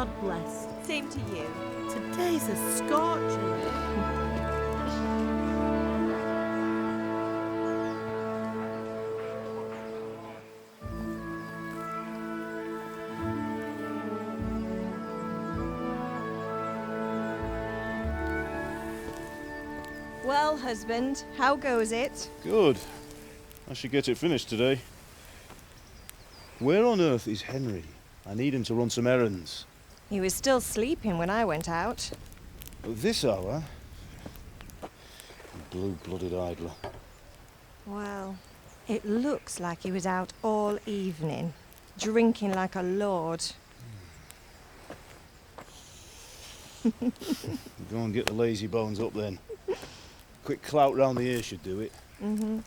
God bless. Same to you. Today's a scorcher. Well, husband, how goes it? Good. I should get it finished today. Where on earth is Henry? I need him to run some errands. He was still sleeping when I went out. At this hour? Blue-blooded idler. Well, it looks like he was out all evening, drinking like a lord. Go and get the lazy bones up then. Quick clout round the ear should do it. Mm-hmm.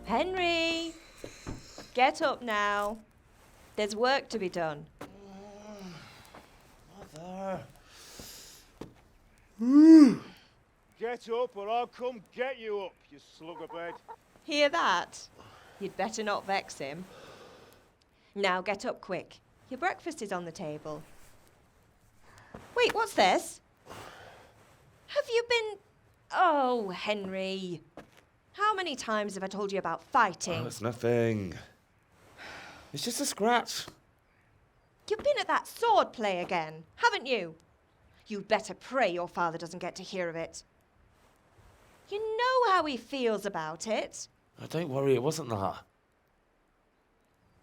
Henry! Get up now. There's work to be done. Mother! Get up or I'll come get you up, you slugabed. Hear that? You'd better not vex him. Now get up quick. Your breakfast is on the table. Wait, what's this? Have you been... Oh, Henry. How many times have I told you about fighting? Oh, it's nothing. It's just a scratch. You've been at that sword play again, haven't you? You'd better pray your father doesn't get to hear of it. You know how he feels about it. Oh, don't worry, it wasn't that.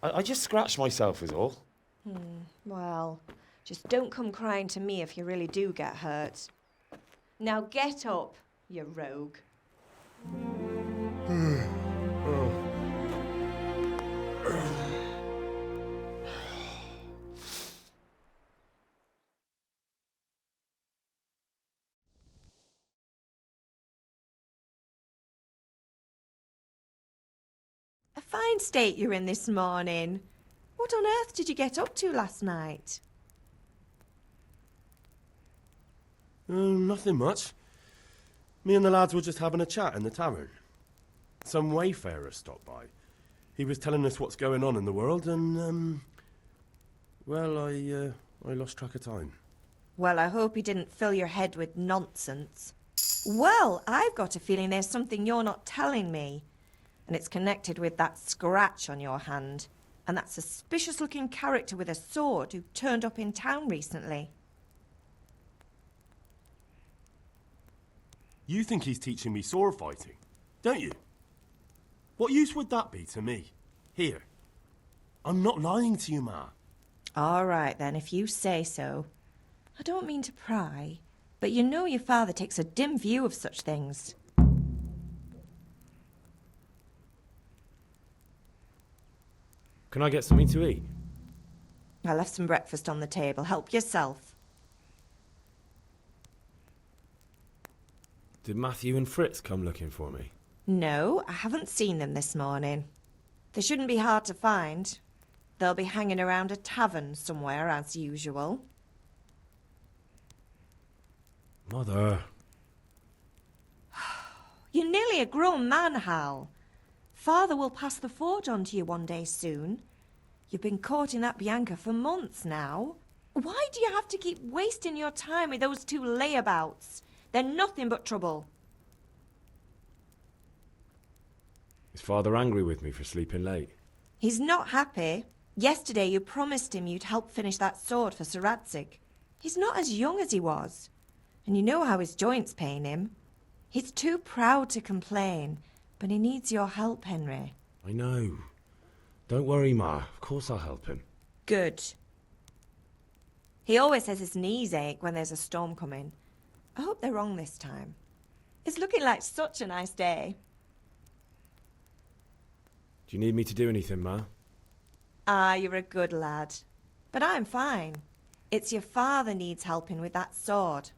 I just scratched myself is all. Well, just don't come crying to me if you really do get hurt. Now get up, you rogue. A fine state you're in this morning. What on earth did you get up to last night? Nothing much. Me and the lads were just having a chat in the tavern. Some wayfarer stopped by. He was telling us what's going on in the world and, well, I lost track of time. Well, I hope he didn't fill your head with nonsense. Well, I've got a feeling there's something you're not telling me. And it's connected with that scratch on your hand. And that suspicious-looking character with a sword who turned up in town recently. You think he's teaching me sword fighting, don't you? What use would that be to me? Here. I'm not lying to you, Ma. All right, then, if you say so. I don't mean to pry, but you know your father takes a dim view of such things. Can I get something to eat? I left some breakfast on the table. Help yourself. Did Matthew and Fritz come looking for me? No, I haven't seen them this morning. They shouldn't be hard to find. They'll be hanging around a tavern somewhere, as usual. Mother. You're nearly a grown man, Hal. Father will pass the forge on to you one day soon. You've been courting that Bianca for months now. Why do you have to keep wasting your time with those two layabouts? They're nothing but trouble. Is Father angry with me for sleeping late? He's not happy. Yesterday you promised him you'd help finish that sword for Sir Radzig. He's not as young as he was. And you know how his joints pain him. He's too proud to complain, but he needs your help, Henry. I know. Don't worry, Ma. Of course I'll help him. Good. He always says his knees ache when there's a storm coming. I hope they're wrong this time. It's looking like such a nice day. Do you need me to do anything, Ma? Ah, you're a good lad. But I'm fine. It's your father needs helping with that sword.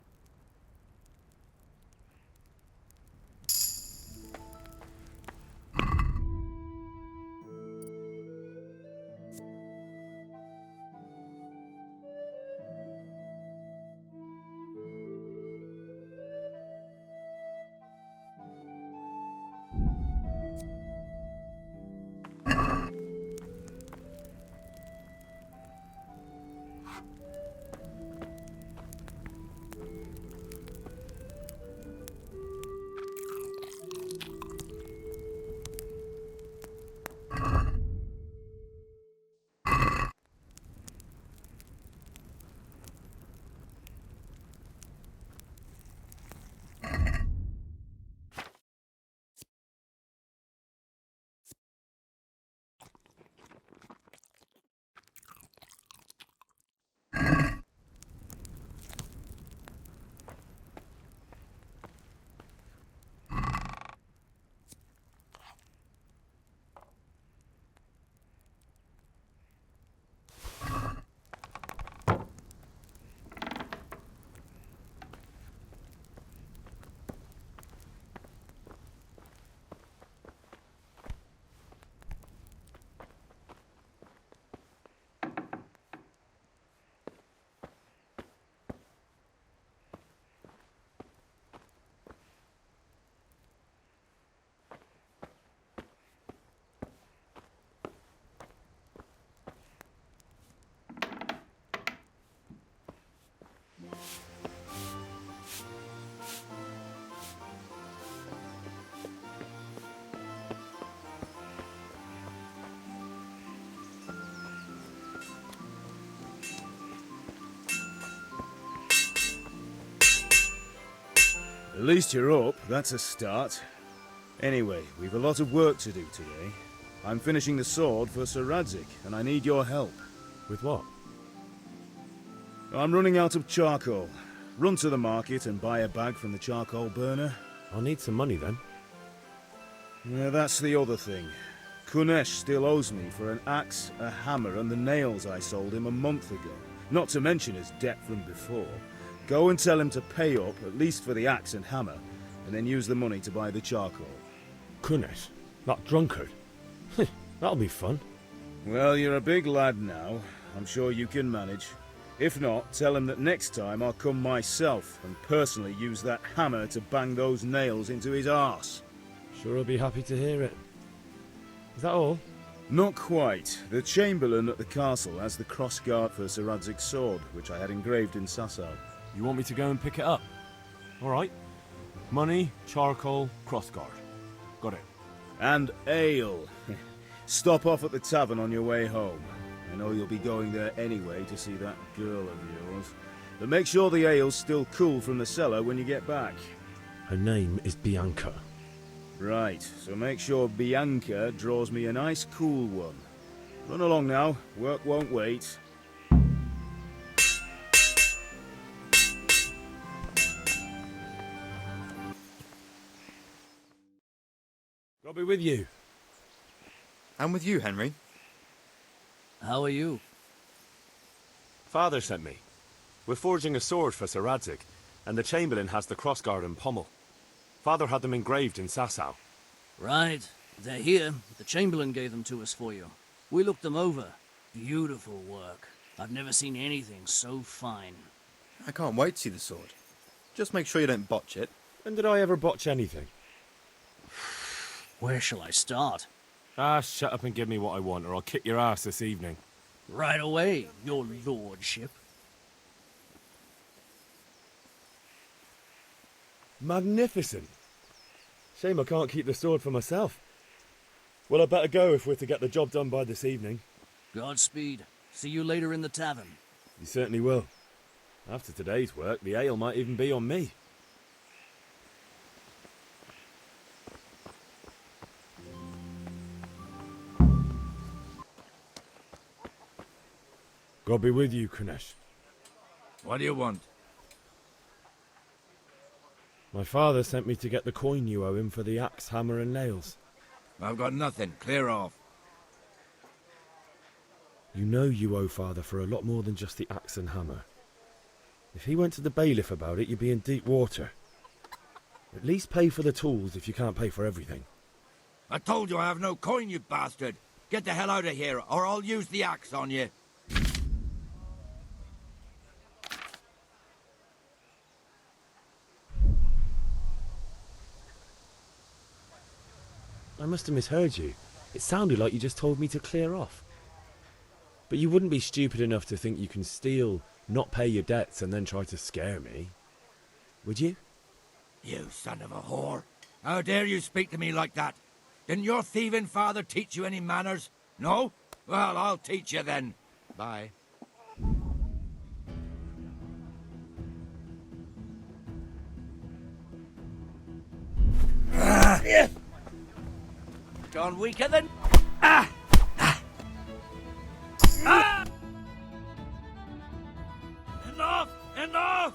At least you're up, that's a start. Anyway, we've a lot of work to do today. I'm finishing the sword for Sir Radzig, and I need your help. With what? I'm running out of charcoal. Run to the market and buy a bag from the charcoal burner. I'll need some money then. Yeah, that's the other thing. Kunesh still owes me for an axe, a hammer, and the nails I sold him a month ago. Not to mention his debt from before. Go and tell him to pay up, at least for the axe and hammer, and then use the money to buy the charcoal. Kunesh? That drunkard? That'll be fun. Well, you're a big lad now. I'm sure you can manage. If not, tell him that next time I'll come myself and personally use that hammer to bang those nails into his arse. Sure I'll be happy to hear it. Is that all? Not quite. The Chamberlain at the castle has the crossguard for Sir Radzig's sword, which I had engraved in Sasau. You want me to go and pick it up? All right. Money, charcoal, crossguard. Got it. And ale. Stop off at the tavern on your way home. I know you'll be going there anyway to see that girl of yours. But make sure the ale's still cool from the cellar when you get back. Her name is Bianca. Right, so make sure Bianca draws me a nice cool one. Run along now, work won't wait. I'll be with you. I'm with you, Henry. How are you? Father sent me. We're forging a sword for Sir Radzig, and the Chamberlain has the crossguard and pommel. Father had them engraved in Sasau. Right. They're here. The Chamberlain gave them to us for you. We looked them over. Beautiful work. I've never seen anything so fine. I can't wait to see the sword. Just make sure you don't botch it. When did I ever botch anything? Where shall I start? Ah, shut up and give me what I want, or I'll kick your ass this evening. Right away, your lordship. Magnificent. Shame I can't keep the sword for myself. Well, I better go if we're to get the job done by this evening. Godspeed. See you later in the tavern. You certainly will. After today's work, the ale might even be on me. God be with you, Kunesh. What do you want? My father sent me to get the coin you owe him for the axe, hammer and nails. I've got nothing. Clear off. You know you owe father for a lot more than just the axe and hammer. If he went to the bailiff about it, you'd be in deep water. At least pay for the tools if you can't pay for everything. I told you I have no coin, you bastard. Get the hell out of here, or I'll use the axe on you. I must have misheard you. It sounded like you just told me to clear off. But you wouldn't be stupid enough to think you can steal, not pay your debts, and then try to scare me. Would you? You son of a whore. How dare you speak to me like that? Didn't your thieving father teach you any manners? No? Well, I'll teach you then. Bye. Gone weaker than... Enough! Enough!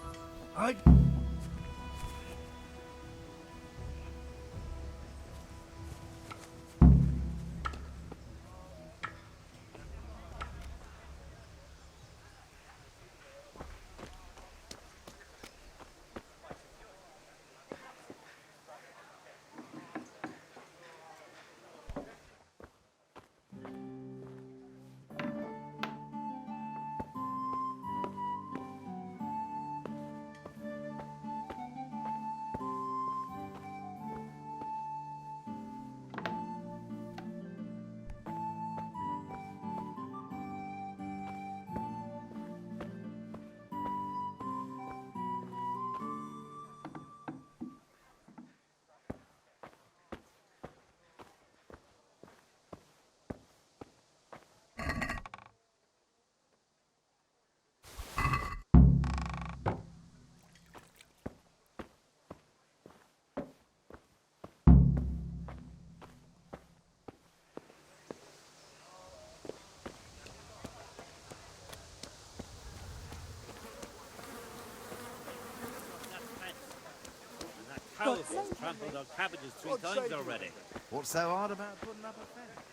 Houses trampled on cabbages 3 times already. What's so hard about putting up a fence?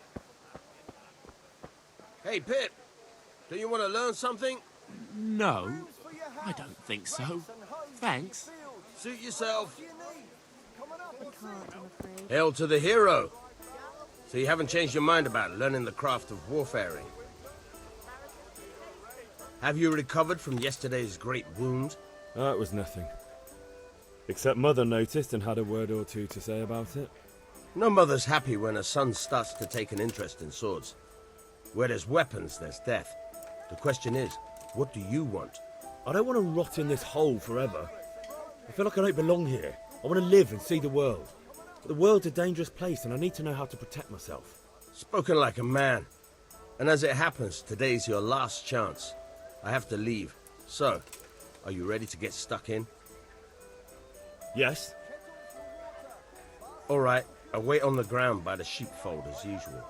Hey, Pip. Do you want to learn something? No, I don't think so. Thanks. Suit yourself. I can't, I'm afraid. Hail to the hero. So you haven't changed your mind about learning the craft of warfaring? Have you recovered from yesterday's great wound? Oh, it was nothing. Except Mother noticed and had a word or two to say about it. No mother's happy when a son starts to take an interest in swords. Where there's weapons, there's death. The question is, what do you want? I don't want to rot in this hole forever. I feel like I don't belong here. I want to live and see the world. But the world's a dangerous place and I need to know how to protect myself. Spoken like a man. And as it happens, today's your last chance. I have to leave. So, are you ready to get stuck in? Yes? All right, I'll wait on the ground by the sheepfold as usual.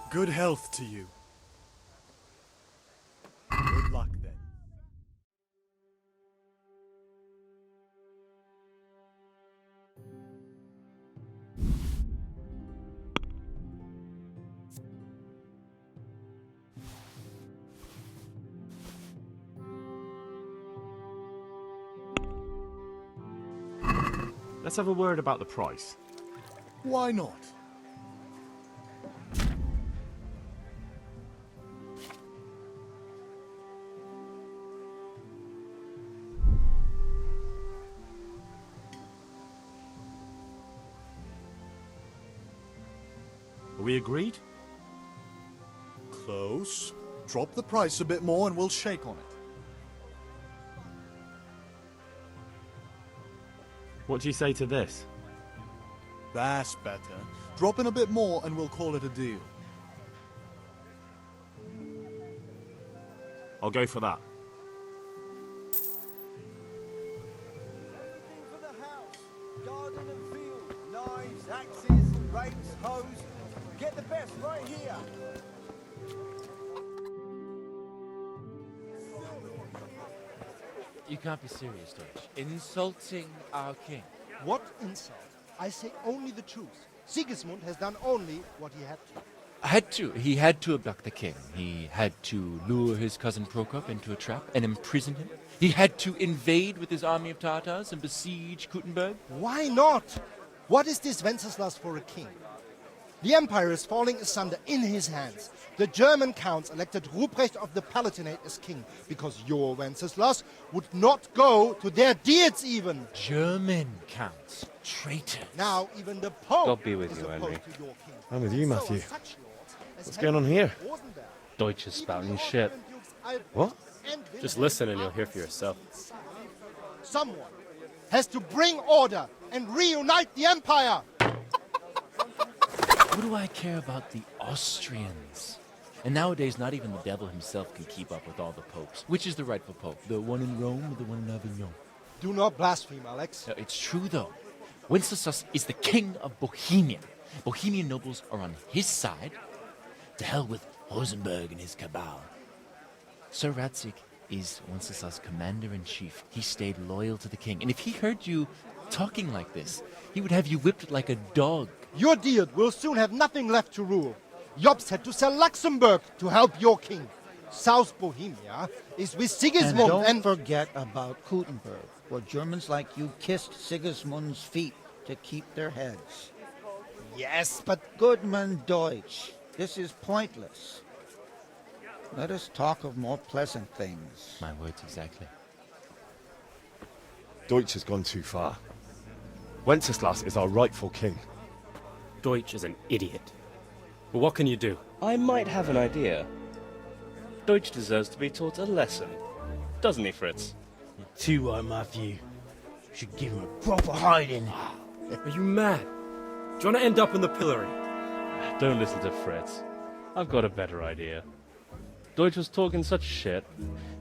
Good health to you. Good luck then. Let's have a word about the price. Why not? Are we agreed? Close. Drop the price a bit more and we'll shake on it. What do you say to this? That's better. Drop in a bit more and we'll call it a deal. I'll go for that. For the house, garden and field, knives, axes, rakes, hoes. Get the best right here. You can't be serious, Deutsch. Insulting our king. What insult? I say only the truth. Sigismund has done only what he had to. He had to abduct the king. He had to lure his cousin Prokop into a trap and imprison him. He had to invade with his army of Tartars and besiege Kuttenberg. Why not? What is this Wenceslas for a king? The empire is falling asunder in his hands. The German counts elected Ruprecht of the Palatinate as king because your Wenceslas would not go to their deeds even. German counts. Traitors. Now even the Pope God be with is you, opposed Henry. to your king. I'm with you, So Matthew. are such lords as What's going on here? Rosenberg, Deutsch is spouting shit. What? and Just Wilhelm listen and you'll hear for yourself. Someone has to bring order and reunite the empire. What do I care about the Austrians? And nowadays, not even the devil himself can keep up with all the popes. Which is the rightful pope? The one in Rome or the one in Avignon? Do not blaspheme, Alex. No, it's true, though. Wenceslas is the king of Bohemia. Bohemian nobles are on his side. To hell with Rosenberg and his cabal. Sir Radzig is Wenceslas' commander-in-chief. He stayed loyal to the king. And if he heard you talking like this, he would have you whipped like a dog. Your Diet will soon have nothing left to rule. Jobst had to sell Luxembourg to help your king. South Bohemia is with Sigismund And don't forget about Kuttenberg, where Germans like you kissed Sigismund's feet to keep their heads. Yes, but... Goodman Deutsch, this is pointless. Let us talk of more pleasant things. My words exactly. Deutsch has gone too far. Wenceslas is our rightful king. Deutsch is an idiot. But what can you do? I might have an idea. Deutsch deserves to be taught a lesson. Doesn't he, Fritz? You're too right, Matthew. Should give him a proper hiding. Are you mad? Do you want to end up in the pillory? Don't listen to Fritz. I've got a better idea. Deutsch was talking such shit,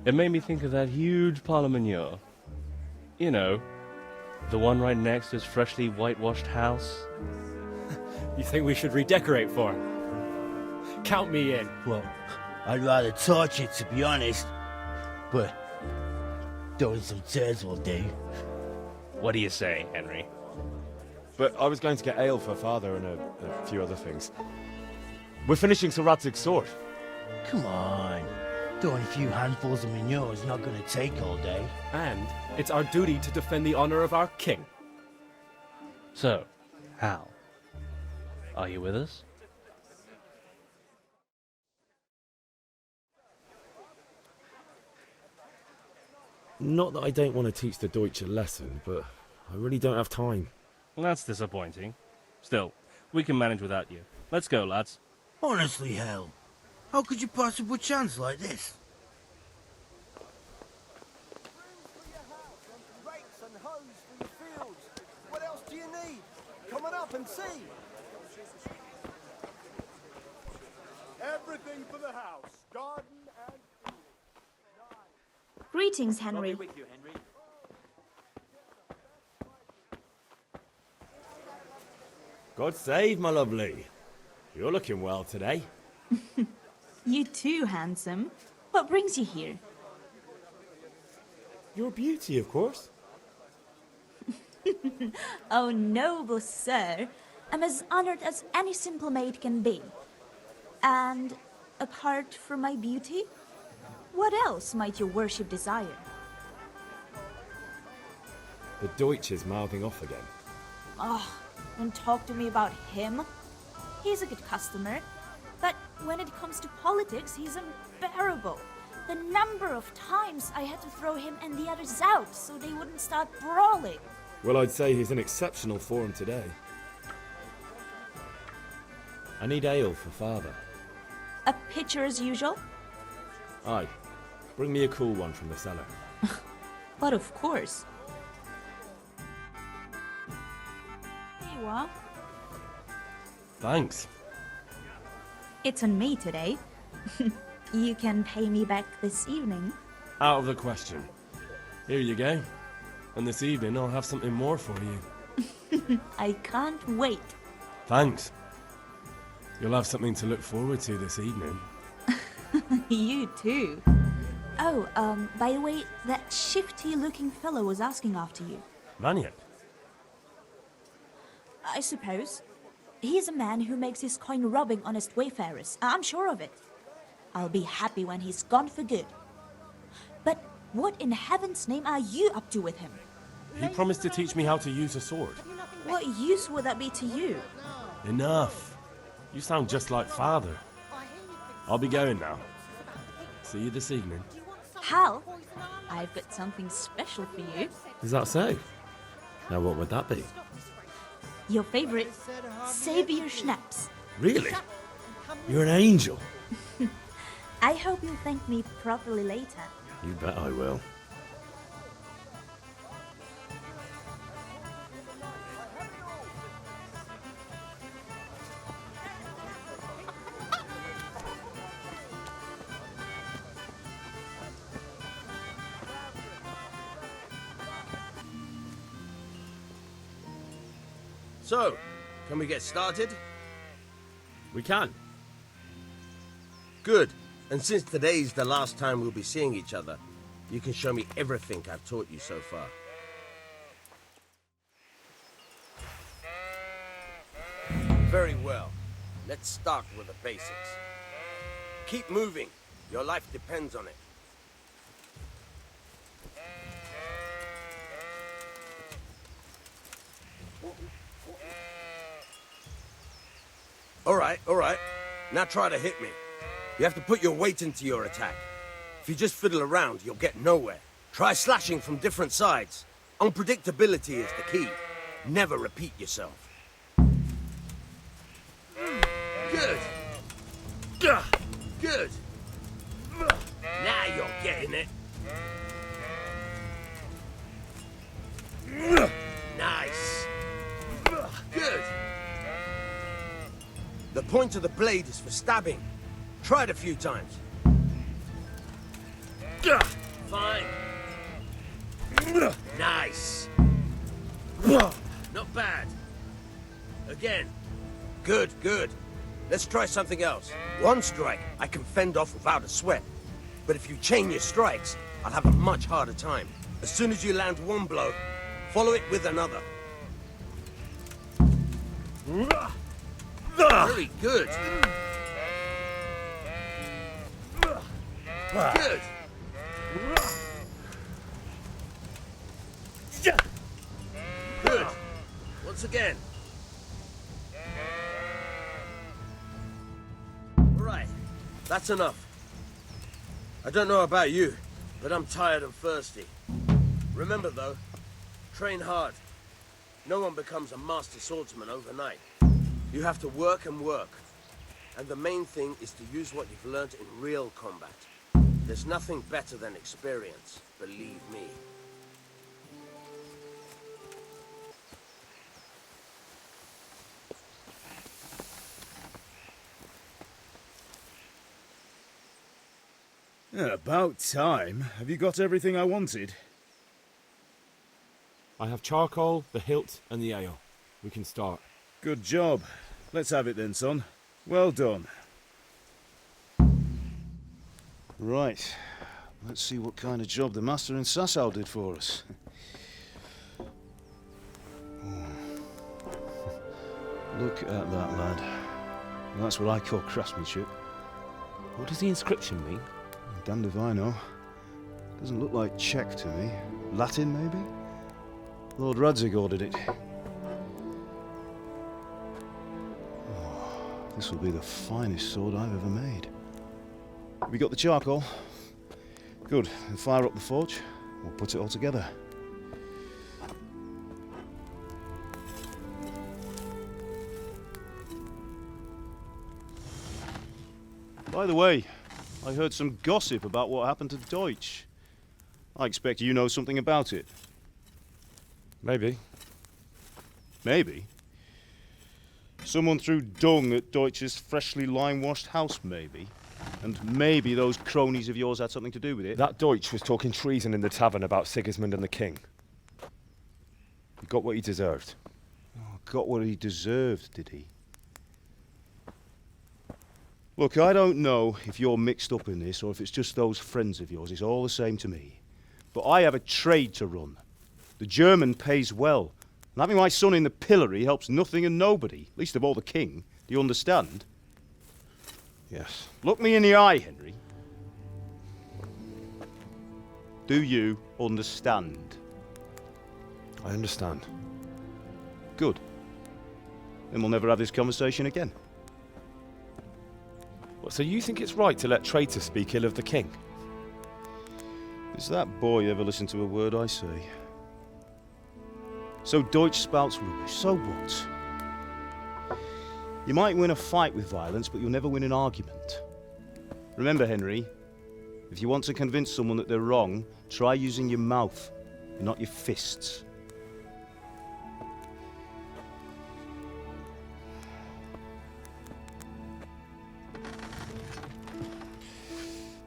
it made me think of that huge parliament. You know, the one right next to his freshly whitewashed house. You think we should redecorate for him? Count me in. Well, I'd rather torture, to be honest. But throwing some turds will do. What do you say, Henry? But I was going to get ale for Father and a few other things. We're finishing Sir Radzig's sword. Come on. Throwing a few handfuls of manure is not going to take all day. And it's our duty to defend the honor of our king. So, Hal, are you with us? Not that I don't want to teach the Deutsch a lesson, but I really don't have time. That's disappointing. Still, we can manage without you. Let's go, lads. Honestly, Hal, how could you possibly chance like this? Rakes and hoes for your fields. What else do you need? Come on up and see. Everything for the house. Garden and... Greetings, Henry. God save, my lovely. You're looking well today. You too, handsome. What brings you here? Your beauty, of course. Oh, noble sir. I'm as honored as any simple maid can be. And apart from my beauty, what else might your worship desire? The Deutsch is mouthing off again. Oh, don't talk to me about him. He's a good customer, but when it comes to politics, he's unbearable. The number of times I had to throw him and the others out so they wouldn't start brawling. Well, I'd say he's in exceptional form today. I need ale for Father. A pitcher as usual? Aye. Bring me a cool one from the cellar. But of course. Here you are. Thanks. It's on me today. You can pay me back this evening. Out of the question. Here you go. And this evening I'll have something more for you. I can't wait. Thanks. You'll have something to look forward to this evening. You too. Oh, by the way, that shifty-looking fellow was asking after you. Vaniak? I suppose. He's a man who makes his coin robbing honest wayfarers. I'm sure of it. I'll be happy when he's gone for good. But what in heaven's name are you up to with him? He promised to teach me how to use a sword. What use would that be to you? Enough. You sound just like Father. I'll be going now. See you this evening. Hal, I've got something special for you. Is that so? Now what would that be? Your favorite Sabier Schnapps. Really? You're an angel. I hope you'll thank me properly later. You bet I will. So, can we get started? We can. Good. And since today's the last time we'll be seeing each other, you can show me everything I've taught you so far. Very well. Let's start with the basics. Keep moving. Your life depends on it. All right. Now try to hit me. You have to put your weight into your attack. If you just fiddle around, you'll get nowhere. Try slashing from different sides. Unpredictability is the key. Never repeat yourself. Good. Good. Now you're getting it. Nice. Good. The point of the blade is for stabbing. Try it a few times. Fine. Nice. Not bad. Again. Good. Let's try something else. One strike, I can fend off without a sweat. But if you chain your strikes, I'll have a much harder time. As soon as you land one blow, follow it with another. Very good. Good. Good. Once again. Right. That's enough. I don't know about you, but I'm tired and thirsty. Remember though, train hard. No one becomes a master swordsman overnight. You have to work and work. And the main thing is to use what you've learned in real combat. There's nothing better than experience, believe me. Yeah, about time. Have you got everything I wanted? I have charcoal, the hilt, and the ale. We can start. Good job. Let's have it then, son. Well done. Right. Let's see what kind of job the master in Sasau did for us. Look at that, lad. That's what I call craftsmanship. What does the inscription mean? Damned if I know. Doesn't look like Czech to me. Latin, maybe? Lord Radzig ordered it. Oh, this will be the finest sword I've ever made. We got the charcoal? Good. Then fire up the forge. We'll put it all together. By the way, I heard some gossip about what happened to Deutsch. I expect you know something about it. Maybe. Maybe? Someone threw dung at Deutsch's freshly lime-washed house, maybe? And maybe those cronies of yours had something to do with it? That Deutsch was talking treason in the tavern about Sigismund and the king. He got what he deserved. Oh, got what he deserved, did he? Look, I don't know if you're mixed up in this or if it's just those friends of yours. It's all the same to me. But I have a trade to run. The German pays well. And having my son in the pillory helps nothing and nobody, least of all the king. Do you understand? Yes. Look me in the eye, Henry. Do you understand? I understand. Good. Then we'll never have this conversation again. What, so you think it's right to let traitors speak ill of the king? Does that boy ever listen to a word I say? So Deutsch spouts rubbish, so what? You might win a fight with violence, but you'll never win an argument. Remember, Henry, if you want to convince someone that they're wrong, try using your mouth, and not your fists.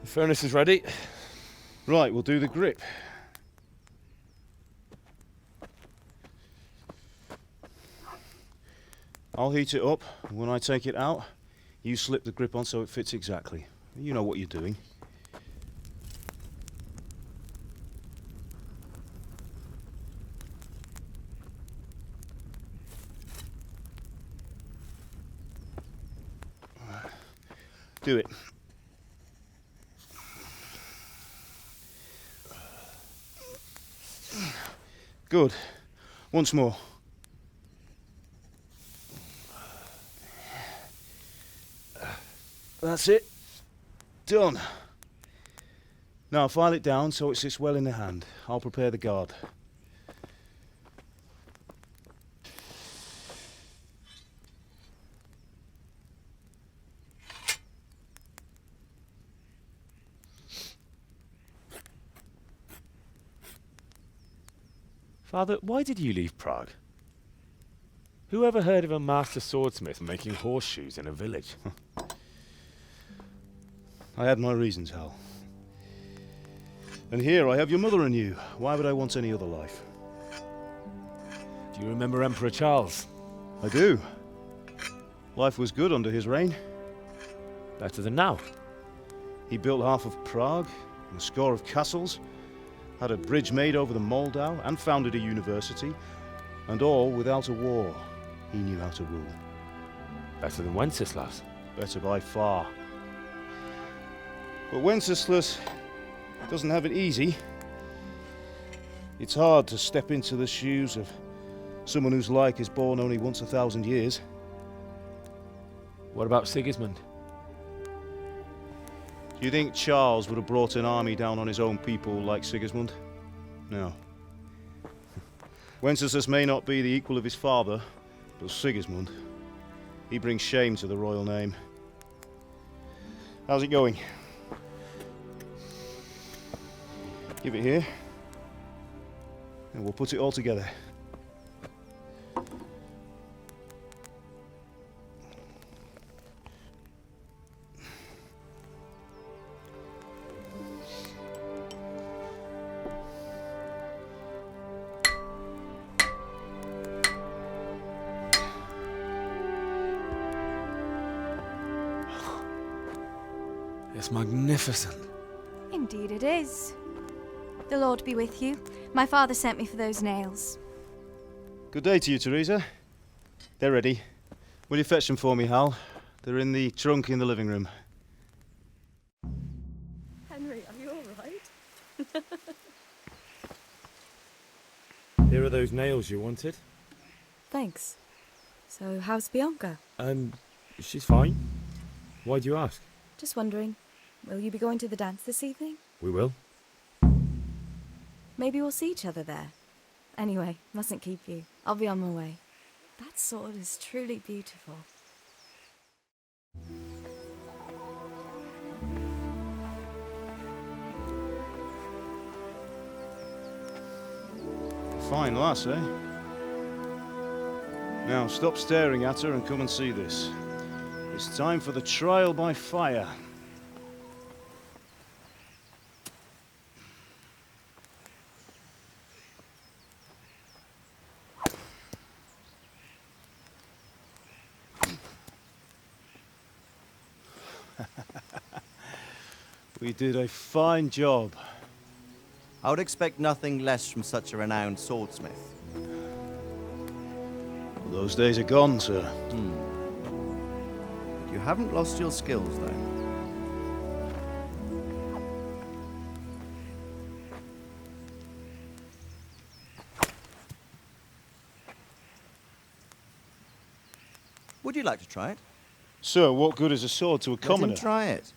The furnace is ready. Right, we'll do the grip. I'll heat it up, and when I take it out, you slip the grip on so it fits exactly. You know what you're doing. Do it. Good. Once more. That's it. Done. Now file it down so it sits well in the hand. I'll prepare the guard. Father, why did you leave Prague? Who ever heard of a master swordsmith making horseshoes in a village? I had my reasons, Hal. And here I have your mother and you. Why would I want any other life? Do you remember Emperor Charles? I do. Life was good under his reign. Better than now. He built half of Prague, and a score of castles, had a bridge made over the Moldau, and founded a university, and all without a war. He knew how to rule. Better than Wenceslas. Better by far. But Wenceslas doesn't have it easy. It's hard to step into the shoes of someone whose like is born only once 1,000 years. What about Sigismund? Do you think Charles would have brought an army down on his own people like Sigismund? No. Wenceslas may not be the equal of his father, but Sigismund, he brings shame to the royal name. How's it going? Give it here, and we'll put it all together. It's magnificent. Indeed it is. The Lord be with you. My father sent me for those nails. Good day to you, Teresa. They're ready. Will you fetch them for me, Hal? They're in the trunk in the living room. Henry, are you all right? Here are those nails you wanted. Thanks. So, how's Bianca? She's fine. Why do you ask? Just wondering, will you be going to the dance this evening? We will. Maybe we'll see each other there. Anyway, mustn't keep you. I'll be on my way. That sword is truly beautiful. Fine lass, eh? Now stop staring at her and come and see this. It's time for the trial by fire. We did a fine job. I would expect nothing less from such a renowned swordsmith. Well, those days are gone, sir. You haven't lost your skills, though. Would you like to try it? Sir, what good is a sword to a commoner? Let him try it.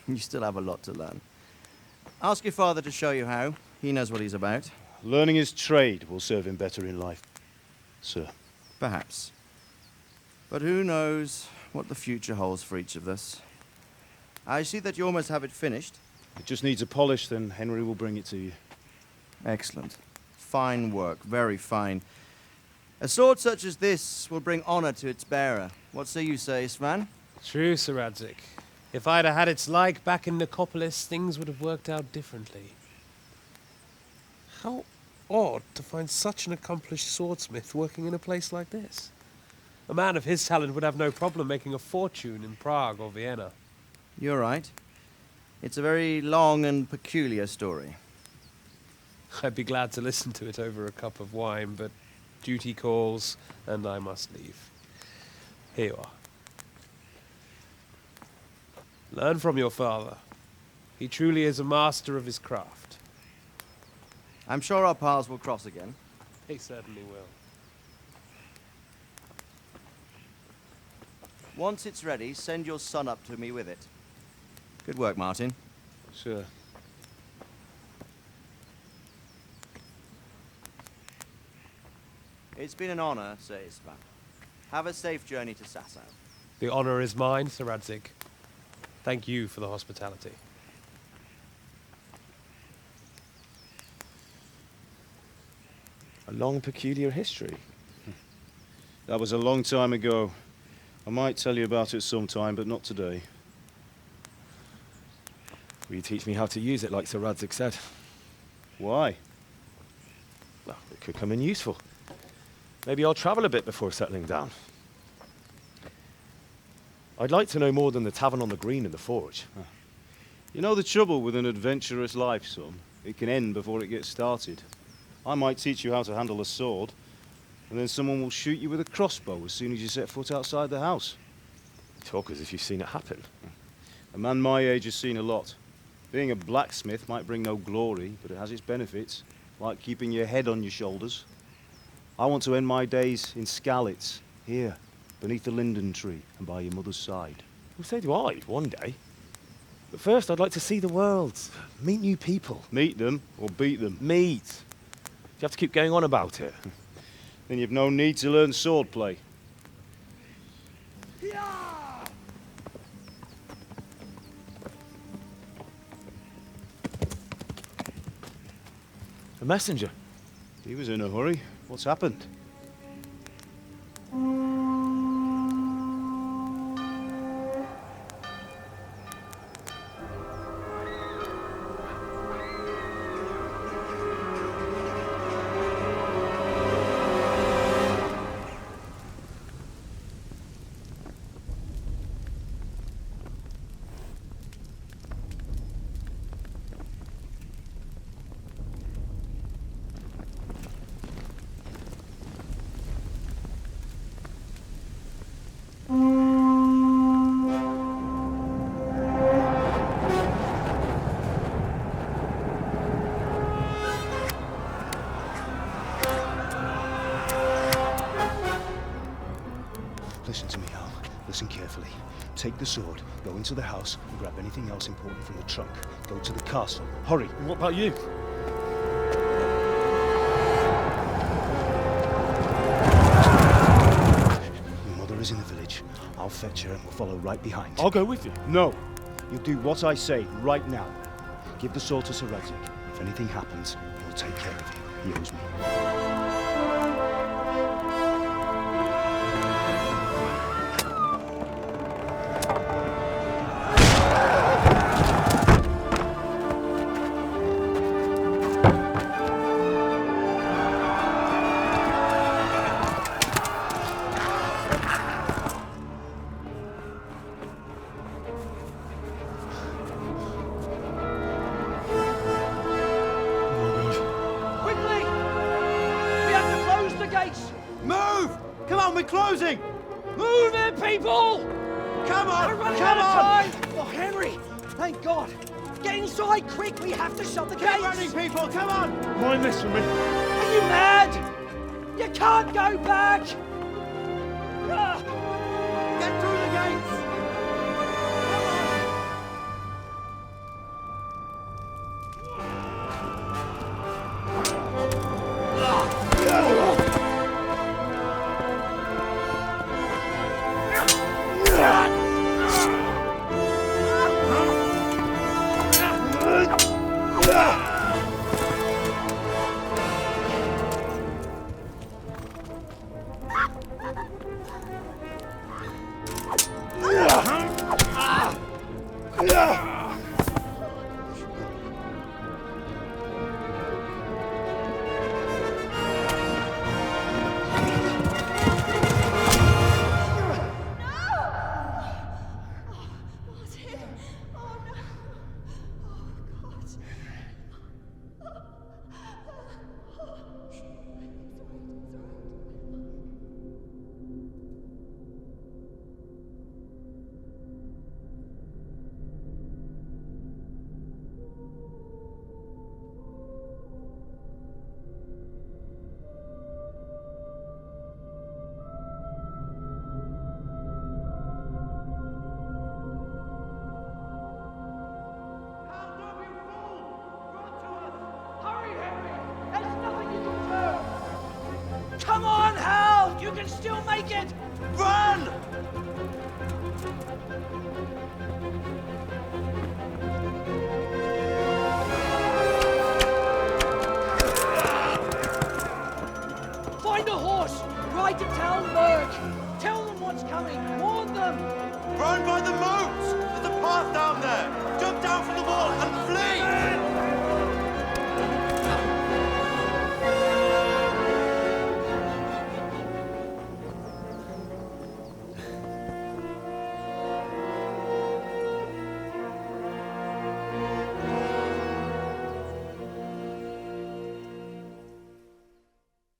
You still have a lot to learn. Ask your father to show you how. He knows what he's about. Learning his trade will serve him better in life, sir. Perhaps. But who knows what the future holds for each of us. I see that you almost have it finished. It just needs a polish, then Henry will bring it to you. Excellent. Fine work, very fine. A sword such as this will bring honor to its bearer. What say you, Svan? True, Sir Radzik. If I'd have had its like back in Nicopolis, things would have worked out differently. How odd to find such an accomplished swordsmith working in a place like this. A man of his talent would have no problem making a fortune in Prague or Vienna. You're right. It's a very long and peculiar story. I'd be glad to listen to it over a cup of wine, but duty calls, and I must leave. Here you are. Learn from your father. He truly is a master of his craft. I'm sure our paths will cross again. He certainly will. Once it's ready, send your son up to me with it. Good work, Martin. Sure. It's been an honor, Sir Isvan. Have a safe journey to Sasau. The honor is mine, Sir Radzik. Thank you for the hospitality. A long, peculiar history. That was a long time ago. I might tell you about it sometime, but not today. Will you teach me how to use it like Sir Radzig said? Why? Well, it could come in useful. Maybe I'll travel a bit before settling down. I'd like to know more than the tavern on the green and the forge. You know the trouble with an adventurous life, son? It can end before it gets started. I might teach you how to handle a sword, and then someone will shoot you with a crossbow as soon as you set foot outside the house. You talk as if you've seen it happen. A man my age has seen a lot. Being a blacksmith might bring no glory, but it has its benefits, like keeping your head on your shoulders. I want to end my days in Skalitz, here, beneath the linden tree and by your mother's side. Well, so do I, one day. But first, I'd like to see the world, meet new people. Meet them or beat them? Meet. You have to keep going on about it. Then you've no need to learn swordplay. A messenger. He was in a hurry. What's happened? Listen to me, Al. Listen carefully. Take the sword, go into the house, and grab anything else important from the trunk. Go to the castle. Hurry! What about you? Your mother is in the village. I'll fetch her and we'll follow right behind. I'll go with you. No. You'll do what I say right now. Give the sword to Sir Radzig. If anything happens, he'll take care of you. He owes me. Move! Come on, we're closing! Move it, people! Come on! We're running Come out on! of time! Oh, Henry! Thank God! Get inside, quick! We have to shut the Get gates! running, people! Come on! Mind this for me. Are you mad? You can't go back! Ah. Get through the gates! Ah!